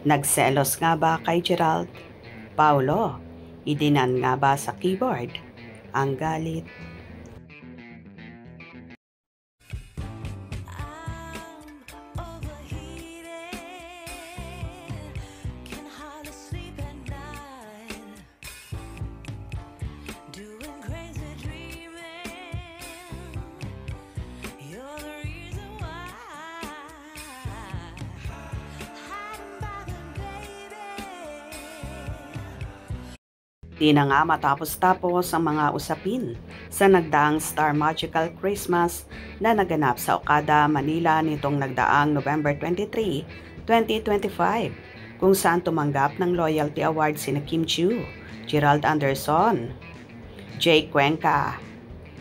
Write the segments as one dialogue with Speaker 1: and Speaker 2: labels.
Speaker 1: Nagselos nga ba kay Gerald? Paulo, idinan nga ba sa keyboard? Ang galit. Di na nga matapos-tapos ang mga usapin sa nagdaang Star Magical Christmas na naganap sa Okada, Manila nitong nagdaang November 23, 2025 kung saan tumanggap ng Loyalty Award sina Kim Chiu, Gerald Anderson, Jay Cuenca,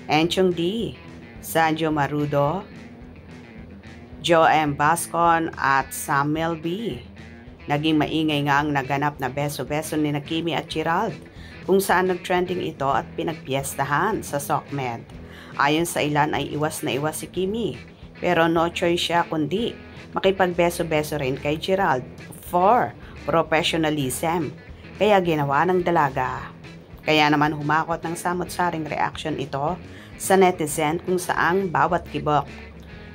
Speaker 1: Enchong D, Sanjo Marudo, Joe M. Bascon at Samuel B. Naging maingay nga ang naganap na beso-beso ni Kimi at Gerald kung saan nag-trending ito at pinagpiestahan sa SOCMED. Ayon sa ilan ay iwas na iwas si Kimi, pero no choice siya kundi makipagbeso-beso rin kay Gerald for professionalism, kaya ginawa ng dalaga. Kaya naman humakot ng samot-saring reaction ito sa netizen kung saang bawat kibok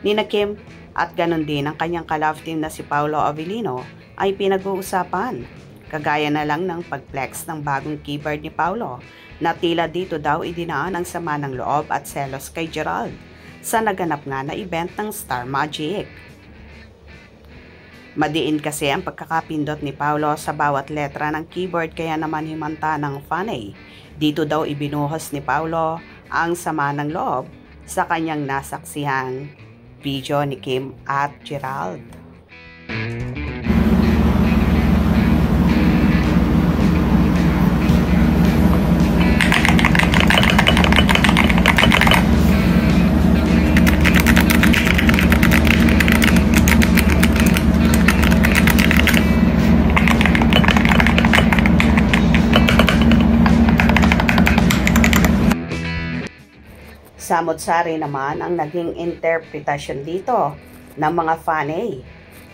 Speaker 1: ni Kim at ganon din ang kanyang ka-love team na si Paolo Avellino ay pinag-uusapan. Kagaya na lang ng pag-flex ng bagong keyboard ni Paolo na tila dito daw idinaan ang sama ng loob at selos kay Gerald sa naganap nga na event ng Star Magic. Madiin kasi ang pagkakapindot ni Paolo sa bawat letra ng keyboard kaya naman himanta ng fanay. Dito daw ibinuhos ni Paolo ang sama ng loob sa kanyang nasaksihang video ni Kim at Gerald. Samot-sari naman ang naging interpretasyon dito ng mga fanay.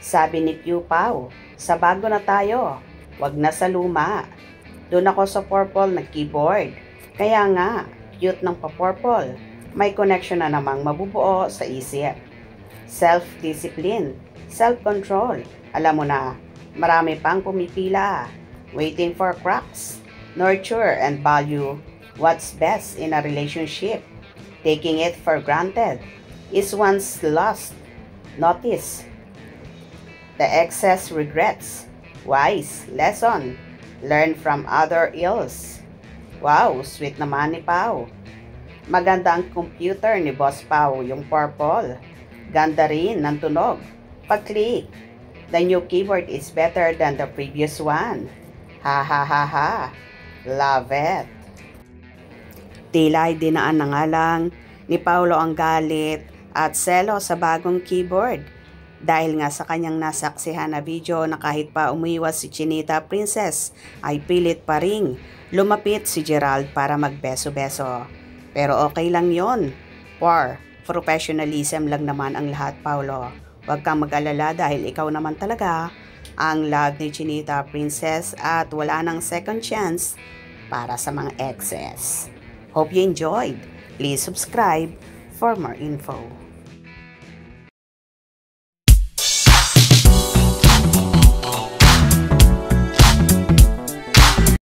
Speaker 1: Sabi ni Pew Pao, sa bago na tayo, wag na sa luma. Doon ako sa purple na keyboard. Kaya nga, cute ng pa-purple. May connection na namang mabubuo sa isip. Self-discipline, self-control. Alam mo na, marami pang pumipila. Waiting for cracks. Nurture and value what's best in a relationship. Taking it for granted is once lost. Notice the excess regrets. Wise lesson. Learn from other ills. Wow, sweet naman ni Pao. Maganda ang computer ni Boss Pao, yung purple. Ganda rin ng tunog. Pag-click. The new keyboard is better than the previous one. Ha ha ha ha. Love it. Tila ay dinaan na nga lang ni Paolo ang galit at selo sa bagong keyboard dahil nga sa kanyang nasaksihan na video na kahit pa umiwas si Chinita Princess ay pilit pa ring lumapit si Gerald para magbeso-beso. Pero okay lang yon. For professionalism lang naman ang lahat, Paolo. Huwag kang mag-alala dahil ikaw naman talaga ang love ni Chinita Princess at wala nang second chance para sa mga exes. Hope you enjoyed. Please subscribe for more info.